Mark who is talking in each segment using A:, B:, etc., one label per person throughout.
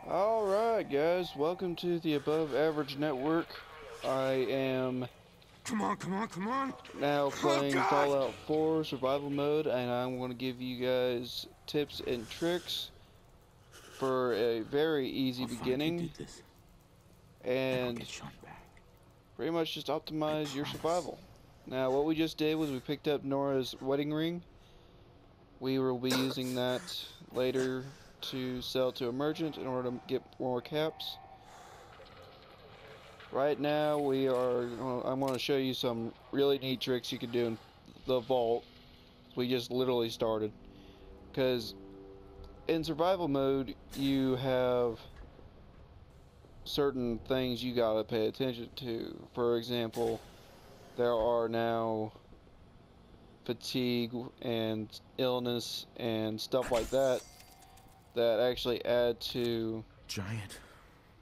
A: Alright guys, welcome to the Above Average Network. I am
B: Come on, come on, come on!
A: now
B: Oh,
A: playing
B: God!
A: Fallout 4 Survival Mode, and I'm going to give you guys tips and tricks for a very easy
B: I'll find who
A: beginning,
B: did this, and I'll
A: and
B: get Sean back.
A: pretty much just
B: I
A: optimize your
B: promise.
A: survival. Now what we just did was we picked up Nora's wedding ring. We will be using that later to sell to a merchant in order to get more caps. Right now I'm going to show you some really neat tricks you can do in the vault. We just literally started. Because in survival mode, you have certain things you gotta pay attention to. For example, there are now fatigue and illness and stuff like that that actually add to
B: Giant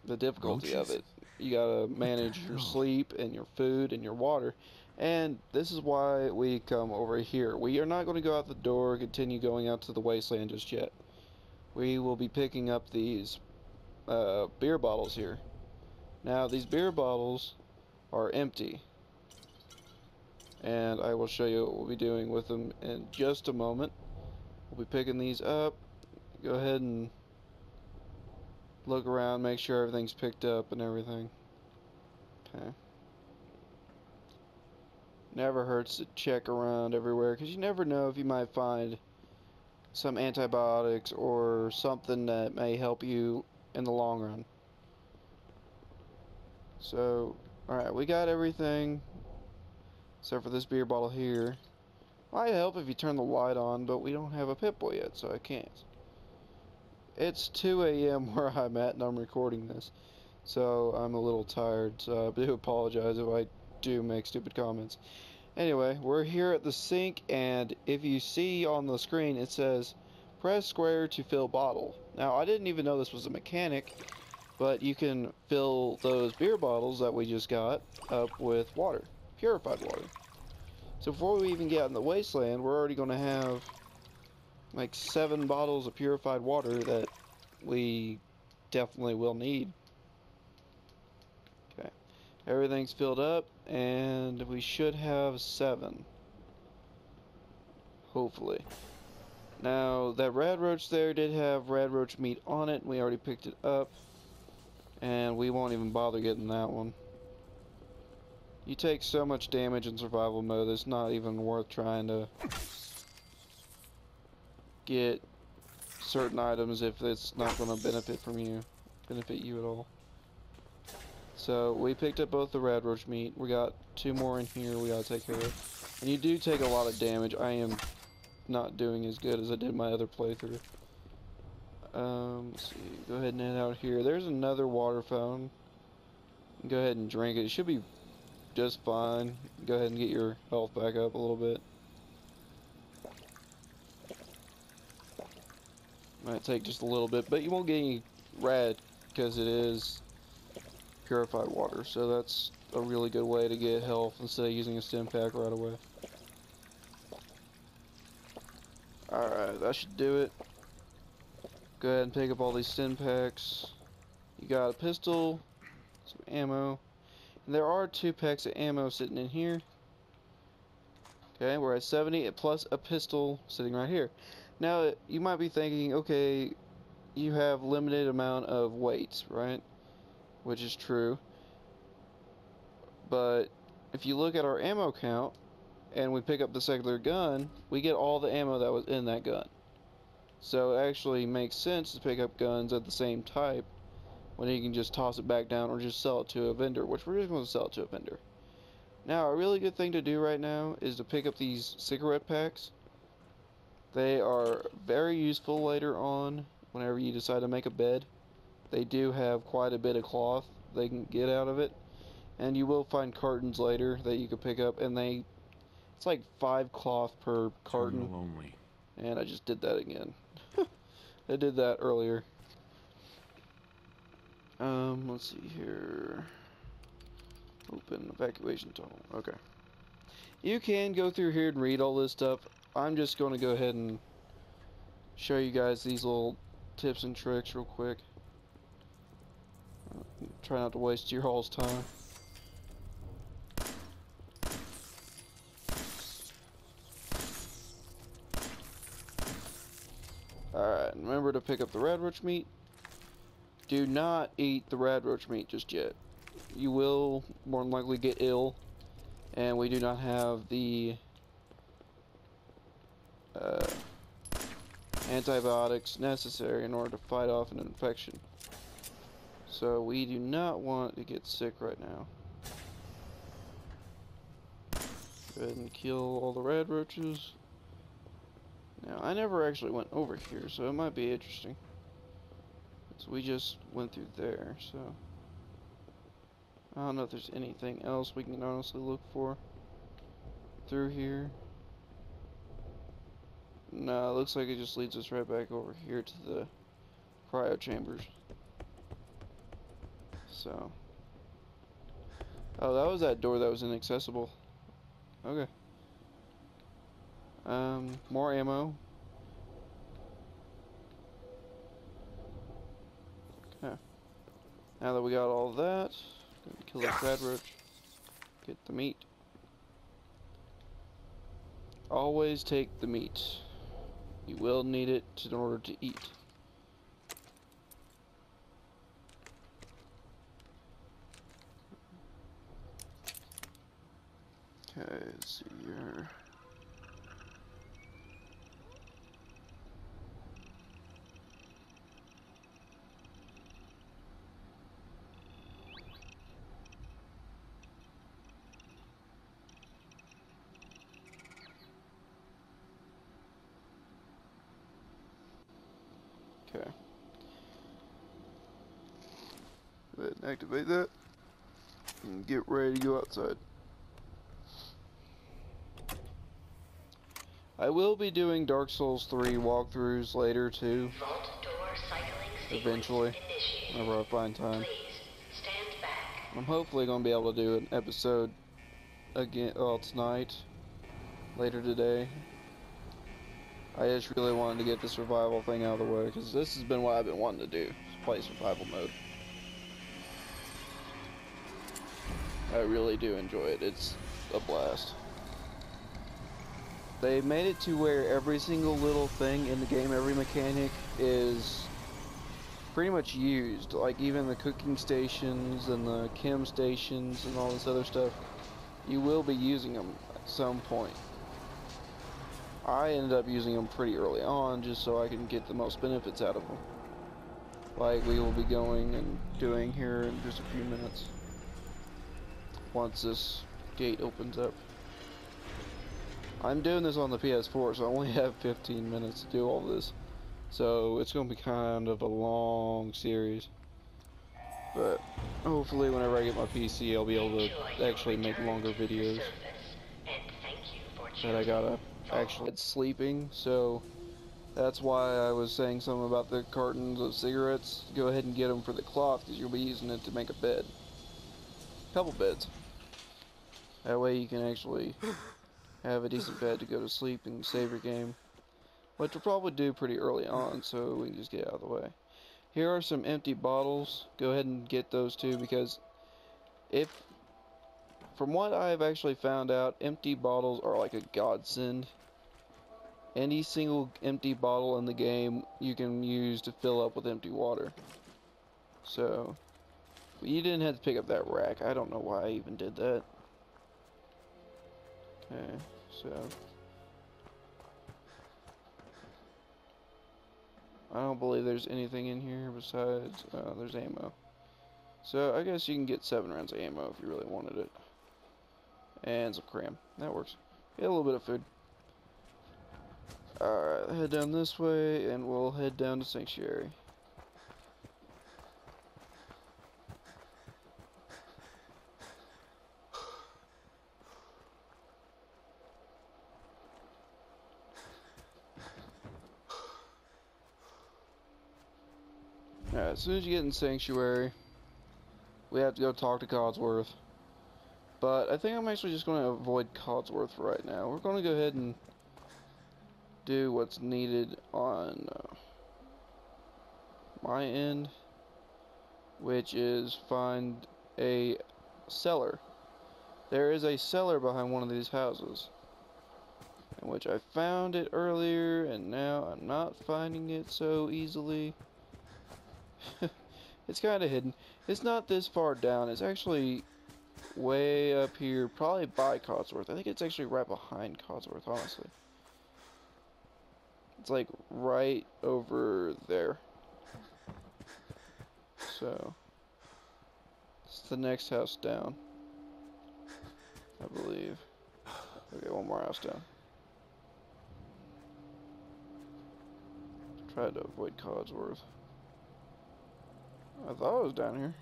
A: the difficulty of
B: roaches?
A: it. You gotta manage your
B: hell?
A: sleep and your food and your water. And this is why we come over here. We are not going to go out the door, continue going out to the wasteland just yet. We will be picking up these beer bottles here. Now, these beer bottles are empty. And I will show you what we'll be doing with them in just a moment. We'll be picking these up. Go ahead and look around, make sure everything's picked up and everything. Okay. Never hurts to check around everywhere, because you never know if you might find some antibiotics or something that may help you in the long run. So, alright, we got everything except for this beer bottle here. Might help if you turn the light on, but we don't have a Pip-Boy yet, so I can't. It's 2 a.m. where I'm at and I'm recording this, so I'm a little tired, so I do apologize if I do make stupid comments. Anyway, we're here at the sink, and if you see on the screen it says press square to fill bottle. Now, I didn't even know this was a mechanic, but you can fill those beer bottles that we just got up with water, purified water. So before we even get out in the wasteland, we're already going to have like 7 bottles of purified water that we definitely will need. Okay, everything's filled up, and we should have 7. Hopefully. Now, that rad roach there did have rad roach meat on it. We already picked it up, and we won't even bother getting that one. You take so much damage in survival mode, it's not even worth trying to get certain items if it's not going to benefit you at all. So we picked up both the rad roach meat. We got 2 more in here we gotta take care of. And you do take a lot of damage. I am not doing as good as I did my other playthrough. Let's see. Go ahead and head out here. There's another water fountain. Go ahead and drink it. It should be just fine. Go ahead and get your health back up a little bit. Might take just a little bit, but you won't get any rad because it is purified water, so that's a really good way to get health instead of using a stim pack right away. Alright, that should do it. Go ahead and pick up all these stim packs. You got a pistol, some ammo, and there are 2 packs of ammo sitting in here. Okay, we're at 70 plus a pistol sitting right here. Now, you might be thinking, okay, you have limited amount of weights, right? Which is true. But if you look at our ammo count and we pick up the secular gun, we get all the ammo that was in that gun. So it actually makes sense to pick up guns of the same type when you can just toss it back down or just sell it to a vendor, which we're just going to sell it to a vendor. Now, a really good thing to do right now is to pick up these cigarette packs. They are very useful later on whenever you decide to make a bed. They do have quite a bit of cloth they can get out of it, and you will find cartons later that you can pick up, and it's like 5 cloth per carton.
B: Terminal only.
A: And I just did that again. I did that earlier. Let's see here. Open evacuation tunnel. Okay. You can go through here and read all this stuff. I'm just going to go ahead and show you guys these little tips and tricks real quick. Try not to waste your all's time. Alright, remember to pick up the radroach meat. Do not eat the radroach meat just yet. You will more than likely get ill, and we do not have the antibiotics necessary in order to fight off an infection. So we do not want to get sick right now. Go ahead and kill all the radroaches. Now, I never actually went over here, so it might be interesting. So we just went through there, so I don't know if there's anything else we can honestly look for through here. No, it looks like it just leads us right back over here to the cryo chambers. So, oh, that was that door that was inaccessible. Okay. More ammo. Okay. Now that we got all that, kill the radroach. Get the meat. Always take the meat. You will need it in order to eat. Okay, let's see here. Okay. Go ahead and activate that. And get ready to go outside. I will be doing Dark Souls 3 walkthroughs later too. Eventually. Whenever I find time. I'm hopefully going to be able to do an episode again, well, tonight. Later today. I just really wanted to get the survival thing out of the way, because this has been what I've been wanting to do, play survival mode. I really do enjoy it, it's a blast. They made it to where every single little thing in the game, every mechanic is pretty much used, like even the cooking stations and the chem stations and all this other stuff, you will be using them at some point. I ended up using them pretty early on just so I can get the most benefits out of them. Like we will be going and doing here in just a few minutes. Once this gate opens up. I'm doing this on the PS4, so I only have 15 minutes to do all this. So it's going to be kind of a long series. But hopefully whenever I get my PC, I'll be able to actually make longer videos. But I gotta actually sleeping, so that's why I was saying something about the cartons of cigarettes. Go ahead and get them for the cloth, because you'll be using it to make a bed. Couple beds. That way you can actually have a decent bed to go to sleep and save your game. Which we'll probably do pretty early on, so we can just get out of the way. Here are some empty bottles. Go ahead and get those too, because from what I've actually found out, empty bottles are like a godsend. Any single empty bottle in the game you can use to fill up with empty water. So, you didn't have to pick up that rack. I don't know why I even did that. Okay, so I don't believe there's anything in here besides, there's ammo. So, I guess you can get 7 rounds of ammo if you really wanted it. And some cram. That works. Get a little bit of food. Alright, head down this way, and we'll head down to Sanctuary. Alright, as soon as you get in Sanctuary, we have to go talk to Codsworth. But I think I'm actually just going to avoid Codsworth for right now. We're going to go ahead and do what's needed on my end. which is find a cellar. There is a cellar behind one of these houses, in which I found it earlier, and now I'm not finding it so easily. It's kind of hidden. It's not this far down. It's actually way up here, probably by Codsworth. I think it's actually right behind Codsworth, honestly. It's like right over there. So, it's the next house down, I believe. Okay, one more house down. Tried to avoid Codsworth. I thought it was down here.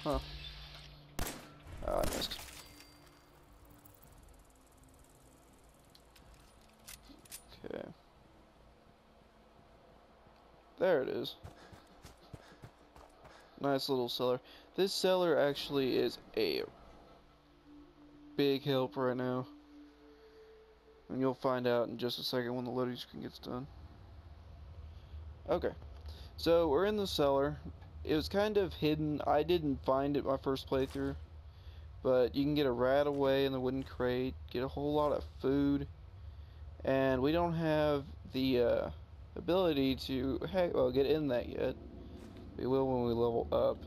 A: Huh. Oh, I missed. Okay. There it is. Nice little cellar. This cellar actually is a big help right now. And you'll find out in just a second when the loading screen gets done. Okay. So, we're in the cellar. It was kind of hidden. I didn't find it my first playthrough. But you can get a rat away in the wooden crate, get a whole lot of food, and we don't have the ability to get in that yet. We will when we level up.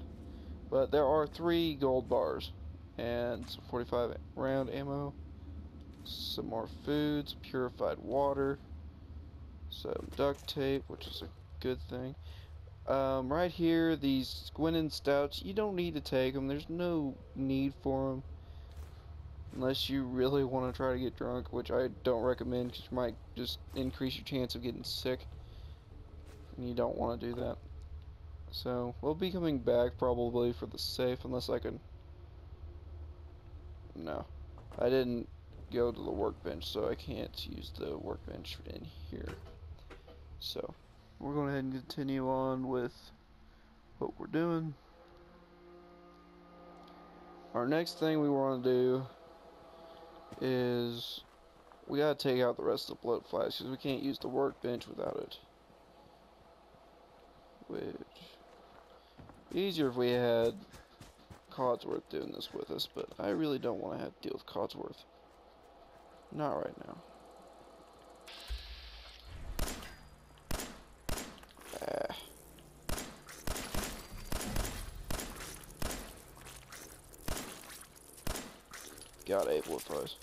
A: But there are 3 gold bars, and some 45 round ammo, some more food, some purified water, some duct tape, which is a good thing. Right here, these Gwinnett Stouts, you don't need to take them. There's no need for them. Unless you really want to try to get drunk, which I don't recommend because you might just increase your chance of getting sick. And you don't want to do that. So, we'll be coming back probably for the safe unless I can... No. I didn't go to the workbench, so I can't use the workbench in here. So, we're going to go ahead and continue on with what we're doing. Our next thing we want to do is we gotta take out the rest of the bloat flask because we can't use the workbench without it. Which easier if we had Codsworth doing this with us, but I really don't want to have to deal with Codsworth. Not right now. Got 8 bloat flies.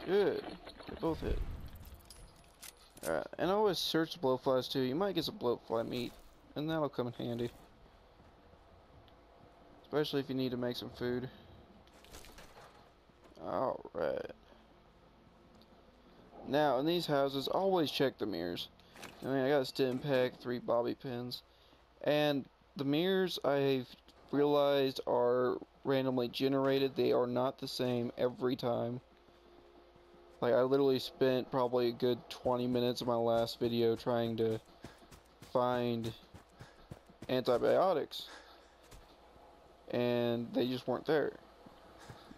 A: Good. They both hit. Alright, and always search the blowflies too. You might get some blowfly meat, and that'll come in handy. Especially if you need to make some food. Alright. Now, in these houses, always check the mirrors. I mean, I got a stim pack, 3 bobby pins, and the mirrors I've realized are randomly generated. They are not the same every time. Like, I literally spent probably a good 20 minutes of my last video trying to find antibiotics, and they just weren't there.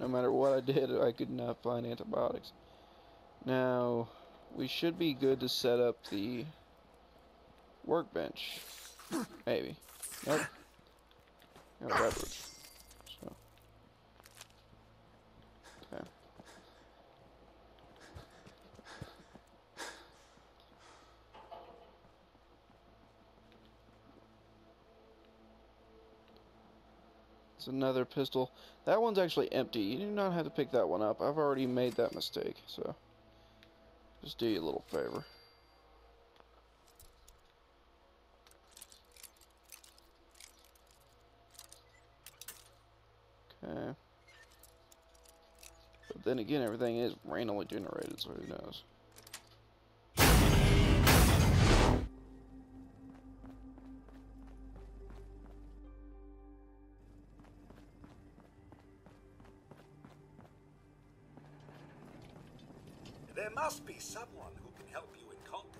A: No matter what I did, I could not find antibiotics. Now, we should be good to set up the workbench. Maybe. Nope. Got it backwards. So. Okay. It's another pistol. That one's actually empty. You do not have to pick that one up. I've already made that mistake, so just do you a little favor. Okay. But then again, everything is randomly generated, so who knows.
C: There must be someone who can help you in Concord.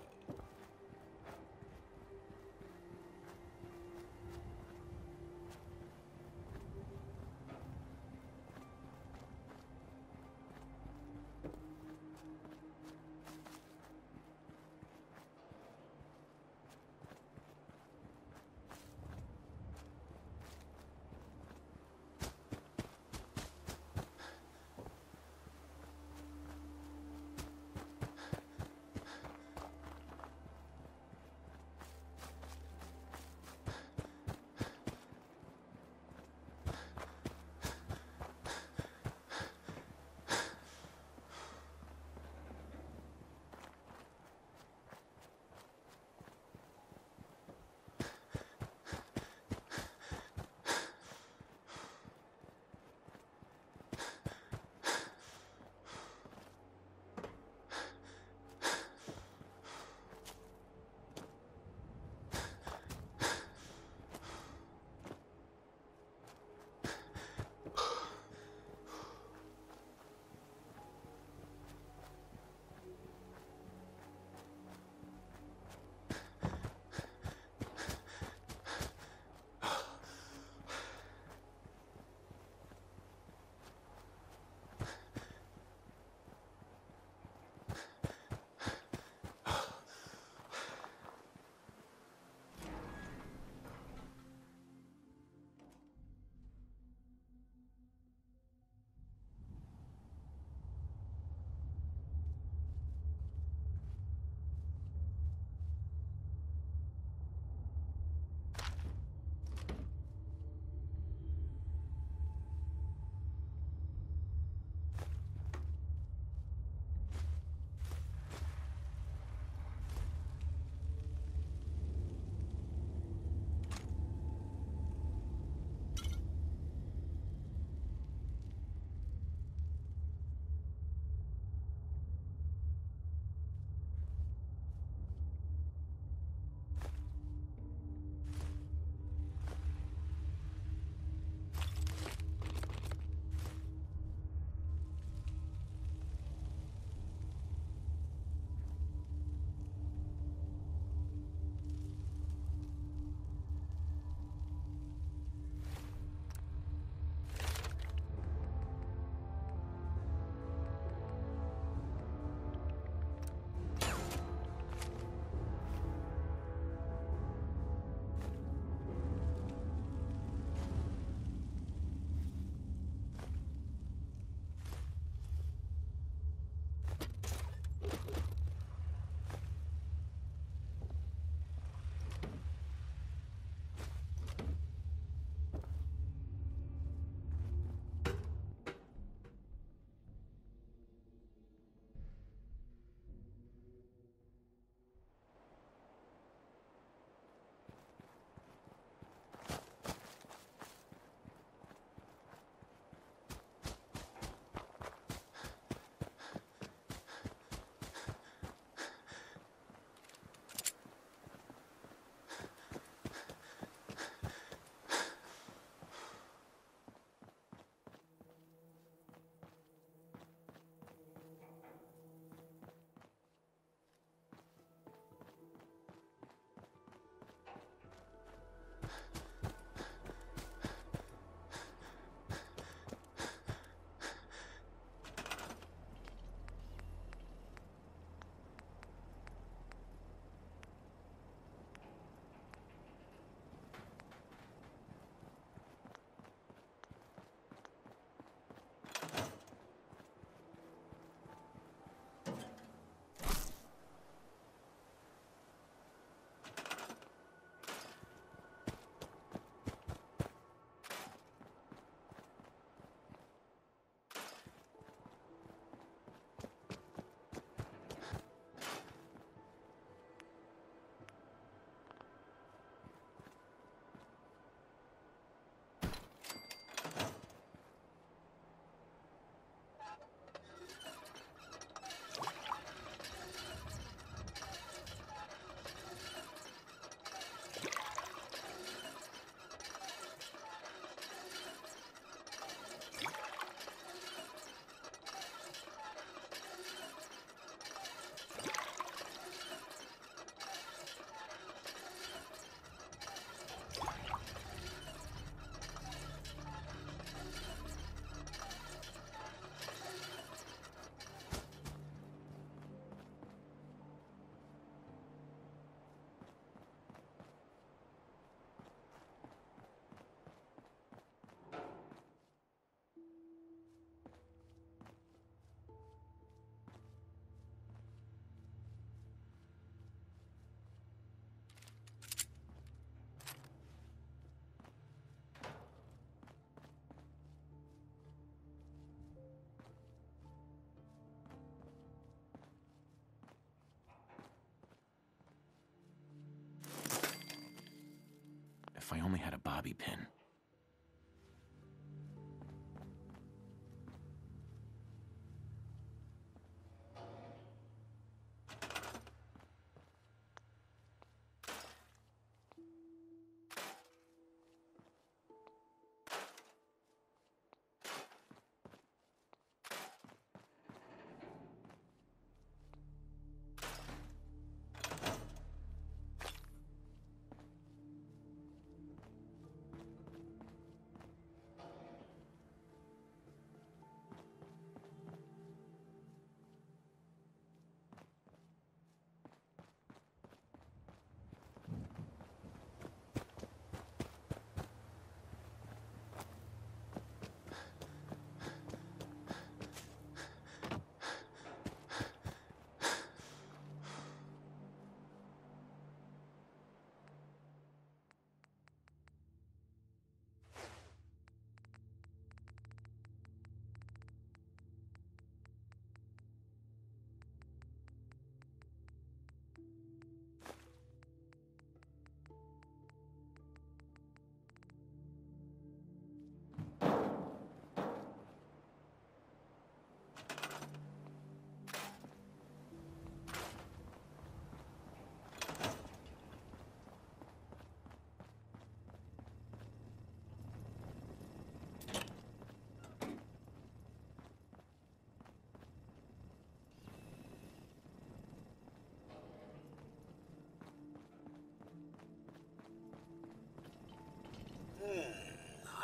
B: bobby pin.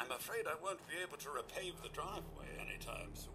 C: I'm afraid I won't be able to repave the driveway anytime soon.